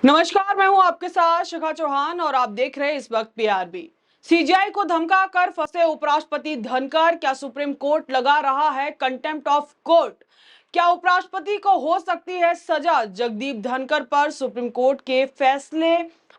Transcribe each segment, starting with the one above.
नमस्कार, मैं हूं आपके साथ शिखा चौहान और आप देख रहे हैं इस वक्त पीआरबी। सीजीआई को धमकाकर फंसे उपराष्ट्रपति धनखड़, क्या सुप्रीम कोर्ट लगा रहा है कंटेम्प्ट ऑफ कोर्ट? क्या उपराष्ट्रपति को हो सकती है सजा? जगदीप धनखड़ पर सुप्रीम कोर्ट के फैसले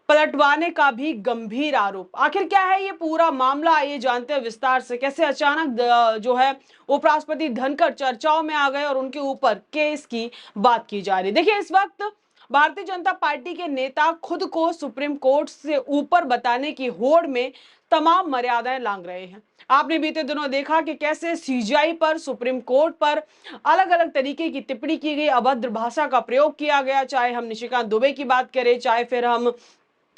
पलटवाने का भी गंभीर आरोप। आखिर क्या है ये पूरा मामला, आइए जानते हैं विस्तार से। कैसे अचानक जो है उपराष्ट्रपति धनखड़ चर्चाओं में आ गए और उनके ऊपर केस की बात की जा रही। देखिए, इस वक्त भारतीय जनता पार्टी के नेता खुद को सुप्रीम कोर्ट से ऊपर बताने की होड़ में तमाम मर्यादाएं लांघ रहे हैं। आपने बीते दिनों देखा कि कैसे सीजीआई पर, सुप्रीम कोर्ट पर अलग अलग तरीके की टिप्पणी की गई, अभद्र भाषा का प्रयोग किया गया। चाहे हम निशिकांत दुबे की बात करें, चाहे फिर हम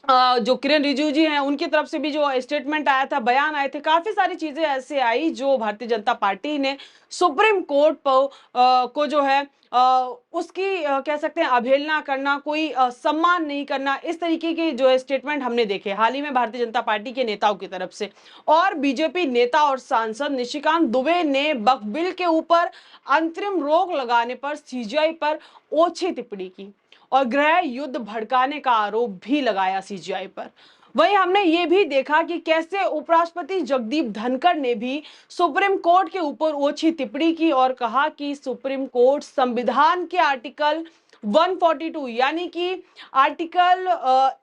जो किरण रिजिजू जी हैं उनकी तरफ से भी जो स्टेटमेंट आया था, बयान आए थे, काफी सारी चीजें ऐसे आई जो भारतीय जनता पार्टी ने सुप्रीम कोर्ट को जो है उसकी कह सकते हैं अवहेलना करना, कोई सम्मान नहीं करना, इस तरीके के जो स्टेटमेंट हमने देखे हाल ही में भारतीय जनता पार्टी के नेताओं की तरफ से। और बीजेपी नेता और सांसद निशिकांत दुबे ने वक्फ बिल के ऊपर अंतरिम रोक लगाने पर सीजीआई पर ओछी टिप्पणी की और गृह युद्ध भड़काने का आरोप भी लगाया सीजीआई पर। वहीं हमने ये भी देखा कि कैसे उपराष्ट्रपति जगदीप धनखड़ ने भी सुप्रीम कोर्ट के ऊपर ओछी टिप्पणी की और कहा कि सुप्रीम कोर्ट संविधान के आर्टिकल 142 यानी कि आर्टिकल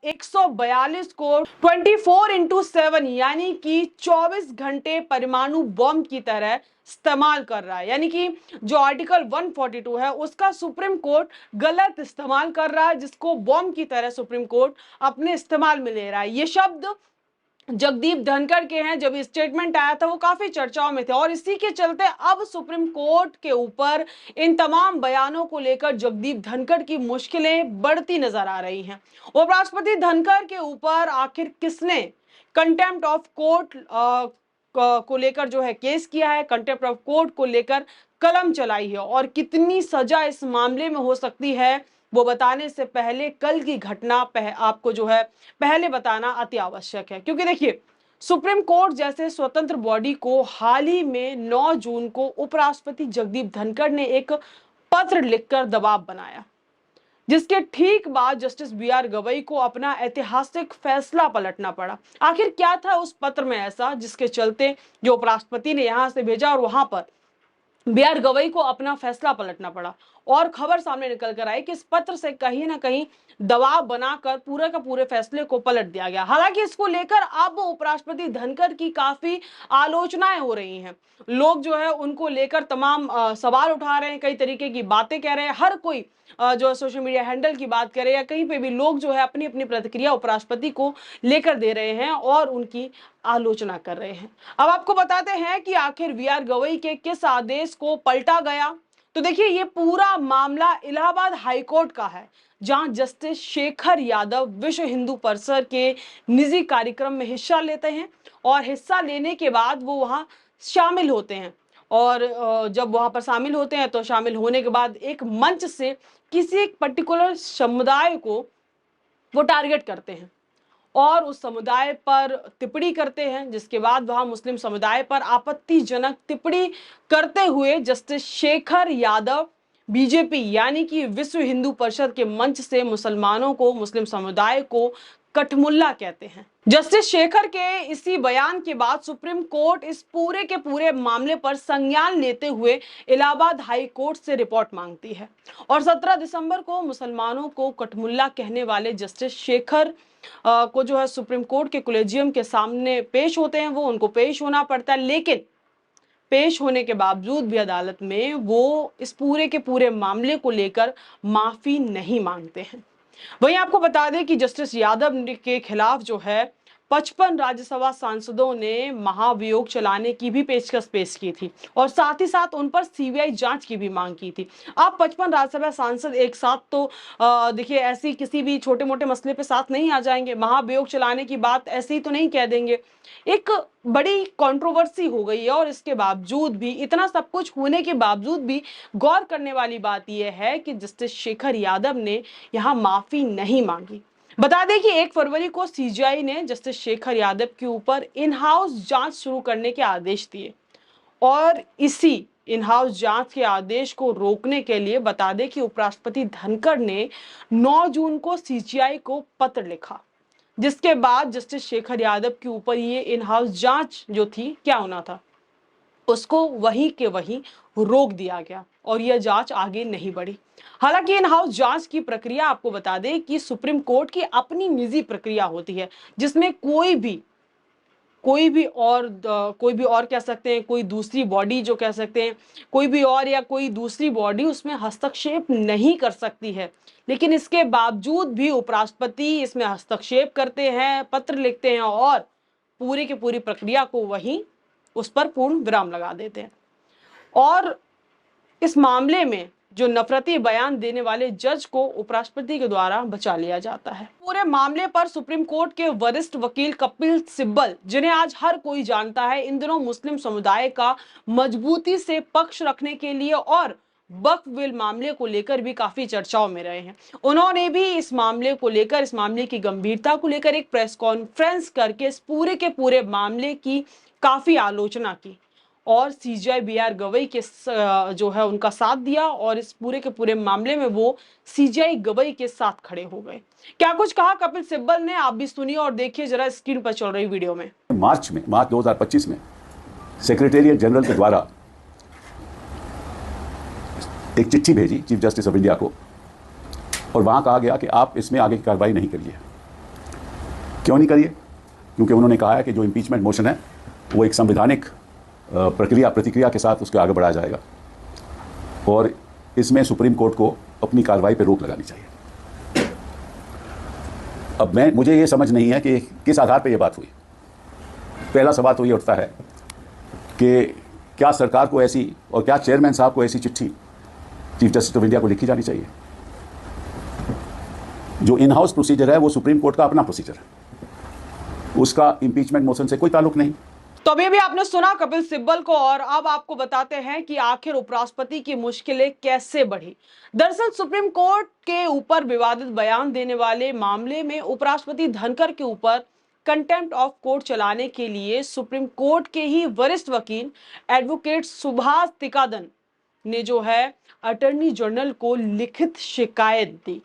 142 को 24/7 यानी कि 24 घंटे परमाणु बॉम्ब की तरह इस्तेमाल कर रहा है। यानी कि जो आर्टिकल 142 है उसका सुप्रीम कोर्ट गलत इस्तेमाल कर रहा है, जिसको बॉम्ब की तरह सुप्रीम कोर्ट अपने इस्तेमाल में ले रहा है। ये शब्द जगदीप धनखड़ के हैं। जब स्टेटमेंट आया था वो काफी चर्चाओं में थे और इसी के चलते अब सुप्रीम कोर्ट के ऊपर इन तमाम बयानों को लेकर जगदीप धनखड़ की मुश्किलें बढ़ती नजर आ रही हैं। उपराष्ट्रपति धनखड़ के ऊपर आखिर किसने कंटेम्प्ट ऑफ कोर्ट को लेकर जो है केस किया है, कंटेम्प्ट ऑफ कोर्ट को लेकर कलम चलाई है और कितनी सजा इस मामले में हो सकती है, वो बताने से पहले कल की घटना आपको जो है पहले बताना अति आवश्यक है। क्योंकि देखिए, सुप्रीम कोर्ट जैसे स्वतंत्र बॉडी को हाल ही में 9 जून को उपराष्ट्रपति जगदीप धनखड़ ने एक पत्र लिखकर दबाव बनाया, जिसके ठीक बाद जस्टिस बीआर गवई को अपना ऐतिहासिक फैसला पलटना पड़ा। आखिर क्या था उस पत्र में ऐसा जिसके चलते जो उपराष्ट्रपति ने यहां से भेजा और वहां पर बीआर गवई को अपना फैसला पलटना पड़ा? और खबर सामने निकल कर आई कि इस पत्र से कहीं ना कहीं दबाव बनाकर पूरे का पूरे फैसले को पलट दिया गया। हालांकि इसको लेकर अब उपराष्ट्रपति धनखड़ की काफी आलोचनाएं हो रही हैं। लोग जो है उनको लेकर तमाम सवाल उठा रहे हैं, कई तरीके की बातें कह रहे हैं। हर कोई जो सोशल मीडिया हैंडल की बात करे या कहीं पे भी लोग जो है अपनी अपनी प्रतिक्रिया उपराष्ट्रपति को लेकर दे रहे हैं और उनकी आलोचना कर रहे हैं। अब आपको बताते हैं कि आखिर बीआर गवई के किस आदेश को पलटा गया। तो देखिए, ये पूरा मामला इलाहाबाद हाईकोर्ट का है, जहां जस्टिस शेखर यादव विश्व हिंदू परिषद के निजी कार्यक्रम में हिस्सा लेते हैं और हिस्सा लेने के बाद वो वहां शामिल होते हैं। और जब वहां पर शामिल होते हैं तो शामिल होने के बाद एक मंच से किसी एक पर्टिकुलर समुदाय को वो टारगेट करते हैं और उस समुदाय पर टिप्पणी करते हैं, जिसके बाद वहां मुस्लिम समुदाय पर आपत्तिजनक टिप्पणी करते हुए जस्टिस शेखर यादव बीजेपी यानी कि विश्व हिंदू परिषद के मंच से मुसलमानों को, मुस्लिम समुदाय को कठमुल्ला कहते हैं। जस्टिस शेखर के इसी बयान के बाद सुप्रीम कोर्ट इस पूरे के पूरे मामले पर संज्ञान लेते हुए इलाहाबाद हाई कोर्ट से रिपोर्ट मांगती है और 17 दिसंबर को मुसलमानों को कठमुल्ला कहने वाले जस्टिस शेखर को जो है सुप्रीम कोर्ट के कोलेजियम के सामने पेश होते हैं। वो उनको पेश होना पड़ता है, लेकिन पेश होने के बावजूद भी अदालत में वो इस पूरे के पूरे मामले को लेकर माफी नहीं मांगते हैं। वहीं आपको बता दें कि जस्टिस यादव के खिलाफ जो है 55 राज्यसभा सांसदों ने महाभियोग चलाने की भी पेशकश पेश की थी और साथ ही साथ उन पर सीबीआई जांच की भी मांग की थी। अब 55 राज्यसभा सांसद एक साथ तो देखिए ऐसी किसी भी छोटे मोटे मसले पे साथ नहीं आ जाएंगे, महाभियोग चलाने की बात ऐसे ही तो नहीं कह देंगे। एक बड़ी कंट्रोवर्सी हो गई है और इसके बावजूद भी, इतना सब कुछ होने के बावजूद भी गौर करने वाली बात यह है कि जस्टिस शेखर यादव ने यहाँ माफी नहीं मांगी। बता दें कि 1 फरवरी को सीजीआई ने जस्टिस शेखर यादव के ऊपर इन हाउस जांच शुरू करने के आदेश दिए और इसी इन हाउस जांच के आदेश को रोकने के लिए बता दें कि उपराष्ट्रपति धनखड़ ने 9 जून को सीजीआई को पत्र लिखा, जिसके बाद जस्टिस शेखर यादव के ऊपर ये इन हाउस जांच जो थी क्या होना था उसको वहीं के वहीं रोक दिया गया और यह जांच आगे नहीं बढ़ी। हालांकि इन हाउस जांच की प्रक्रिया आपको बता दें कि सुप्रीम कोर्ट की अपनी निजी प्रक्रिया होती है, जिसमें कोई भी और कह सकते हैं, कोई दूसरी बॉडी जो कह सकते हैं, कोई भी और या कोई दूसरी बॉडी उसमें हस्तक्षेप नहीं कर सकती है। लेकिन इसके बावजूद भी उपराष्ट्रपति इसमें हस्तक्षेप करते हैं, पत्र लिखते हैं और पूरी की पूरी प्रक्रिया को वहीं उस पर पूर्ण विराम लगा देते हैं। और इस मामले में जो नफरती बयान देने वाले जज को उपराष्ट्रपति के द्वारा बचा लिया जाता है। पूरे मामले पर सुप्रीम कोर्ट के वरिष्ठ वकील कपिल सिब्बल, जिन्हें आज हर कोई जानता है, इन दिनों मुस्लिम समुदाय का मजबूती से पक्ष रखने के लिए और वक्फ बिल मामले को लेकर भी काफी चर्चाओं में रहे हैं। उन्होंने भी इस मामले को लेकर, इस मामले की गंभीरता को लेकर एक प्रेस कॉन्फ्रेंस करके इस पूरे के पूरे मामले की काफी आलोचना की और सीजीआई बीआर गवई के जो है उनका साथ दिया और इस पूरे के पूरे मामले में वो सीजीआई गवई के साथ खड़े हो गए। क्या कुछ कहा कपिल सिब्बल ने, आप भी सुनिए और देखिए जरा स्क्रीन पर चल रही वीडियो में। मार्च 2025 में सेक्रेटेरिएट जनरल के द्वारा एक चिट्ठी भेजी चीफ जस्टिस ऑफ इंडिया को और वहां कहा गया कि आप इसमें आगे की कार्रवाई नहीं करिए। क्यों नहीं करिए? क्योंकि उन्होंने कहा है कि जो इम्पीचमेंट मोशन है वो एक संवैधानिक प्रतिक्रिया के साथ उसके आगे बढ़ाया जाएगा और इसमें सुप्रीम कोर्ट को अपनी कार्रवाई पर रोक लगानी चाहिए। अब मुझे ये समझ नहीं है कि किस आधार पर यह बात हुई। पहला सवाल तो ये उठता है कि क्या सरकार को ऐसी और क्या चेयरमैन साहब को ऐसी चिट्ठी चीफ जस्टिस ऑफ इंडिया को लिखी जानी चाहिए? जो इन हाउस प्रोसीजर है वो सुप्रीम कोर्ट का अपना प्रोसीजर है, उसका इम्पीचमेंट मोशन से कोई ताल्लुक नहीं। तो अभी भी आपने सुना कपिल सिब्बल को और अब आपको बताते हैं कि आखिर उपराष्ट्रपति की मुश्किलें कैसे बढ़ी। दरअसल सुप्रीम कोर्ट के ऊपर विवादित बयान देने वाले मामले में उपराष्ट्रपति धनखड़ के ऊपर कंटेम्प्ट ऑफ कोर्ट चलाने के लिए सुप्रीम कोर्ट के ही वरिष्ठ वकील एडवोकेट सुभाष तिकादन ने जो है अटॉर्नी जनरल को लिखित शिकायत दी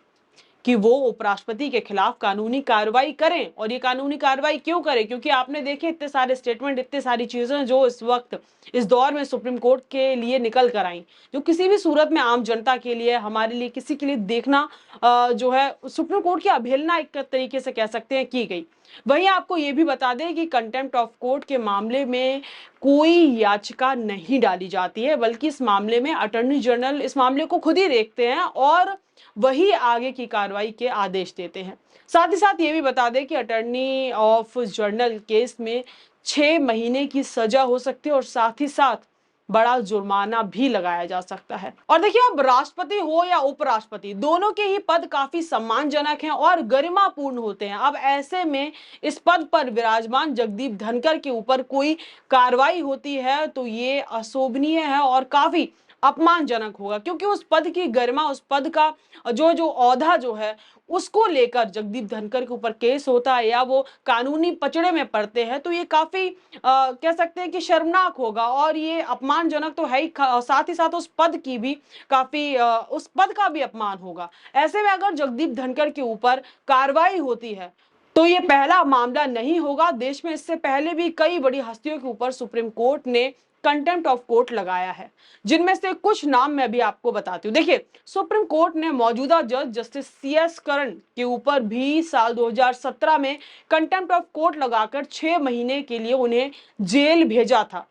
कि वो उपराष्ट्रपति के खिलाफ कानूनी कार्रवाई करें। और ये कानूनी कार्रवाई क्यों करें? क्योंकि आपने देखे इतने सारे स्टेटमेंट, इतने सारी चीजें जो इस वक्त इस दौर में सुप्रीम कोर्ट के लिए निकल कर आई, जो किसी भी सूरत में आम जनता के लिए, हमारे लिए, किसी के लिए देखना जो है सुप्रीम कोर्ट की अवहेलना एक तरीके से कह सकते हैं की गई। वहीं आपको ये भी बता दें कि कंटेम्प्ट ऑफ कोर्ट के मामले में कोई याचिका नहीं डाली जाती है, बल्कि इस मामले में अटॉर्नी जनरल इस मामले को खुद ही देखते हैं और वही आगे की कार्रवाई के आदेश देते हैं। साथ ही साथ ये भी बता दें कि अटॉर्नी ऑफ जनरल केस में 6 महीने की सजा हो सकती है और साथ ही साथ बड़ा जुर्माना भी लगाया जा सकता है। और देखिए, अब राष्ट्रपति हो या उपराष्ट्रपति, दोनों के ही पद काफी सम्मानजनक हैं और गरिमापूर्ण होते हैं। अब ऐसे में इस पद पर विराजमान जगदीप धनखड़ के ऊपर कोई कार्रवाई होती है तो ये अशोभनीय है और काफी अपमानजनक होगा, क्योंकि उस पद की गरिमा, उस पद का जो औहदा जो है उसको लेकर जगदीप धनखड़ के ऊपर केस होता है या वो कानूनी पचड़े में पड़ते हैं तो ये काफी कह सकते हैं कि शर्मनाक होगा और ये अपमानजनक तो है ही, साथ ही साथ उस पद की भी काफी उस पद का भी अपमान होगा। ऐसे में अगर जगदीप धनखड़ के ऊपर कार्रवाई होती है तो ये पहला मामला नहीं होगा। देश में इससे पहले भी कई बड़ी हस्तियों के ऊपर सुप्रीम कोर्ट ने कंटेम्प्ट ऑफ कोर्ट लगाया है, जिनमें से कुछ नाम मैं भी आपको बताती हूँ। देखिए, सुप्रीम कोर्ट ने मौजूदा जज जस्टिस CS करण के ऊपर भी साल 2017 में कंटेम्प्ट ऑफ कोर्ट लगाकर 6 महीने के लिए उन्हें जेल भेजा था।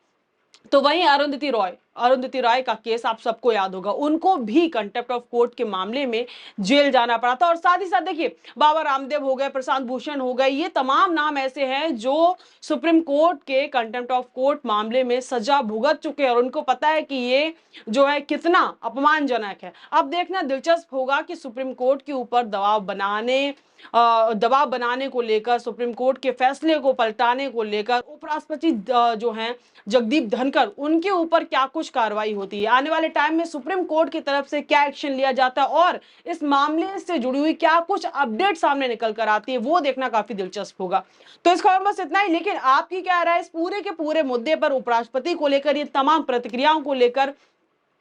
तो वहीं अरुंधति रॉय का केस आप सबको याद होगा, उनको भी कंटेम्प्ट ऑफ कोर्ट के मामले में जेल जाना पड़ा था। और साथ ही साथ देखिए, बाबा रामदेव हो गए, प्रशांत भूषण हो गए, ये तमाम नाम ऐसे हैं जो सुप्रीम कोर्ट के कंटेम्प्ट ऑफ कोर्ट मामले में सजा भुगत चुके हैं और उनको पता है कि ये जो है कितना अपमानजनक है। अब देखना दिलचस्प होगा कि सुप्रीम कोर्ट के ऊपर दबाव बनाने दबाव बनाने को लेकर, सुप्रीम कोर्ट के फैसले को पलटाने को लेकर उपराष्ट्रपति जो हैं जगदीप धनखड़, उनके ऊपर क्या कुछ कार्रवाई होती है, आने वाले टाइम में सुप्रीम कोर्ट की तरफ से क्या एक्शन लिया जाता है और इस मामले से जुड़ी हुई क्या कुछ अपडेट सामने निकल कर आती है, वो देखना काफी दिलचस्प होगा। तो इस खबर में बस इतना ही, लेकिन आपकी क्या राय इस पूरे के पूरे मुद्दे पर, उपराष्ट्रपति को लेकर, ये तमाम प्रतिक्रियाओं को लेकर?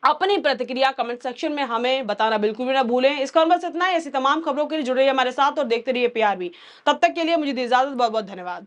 अपनी प्रतिक्रिया कमेंट सेक्शन में हमें बताना बिल्कुल भी ना भूलें। इस खबर में बस इतना ही। ऐसी तमाम खबरों के लिए जुड़े रहिए हमारे साथ और देखते रहिए PRB। तब तक के लिए मुझे दी इजाजत। बहुत बहुत धन्यवाद।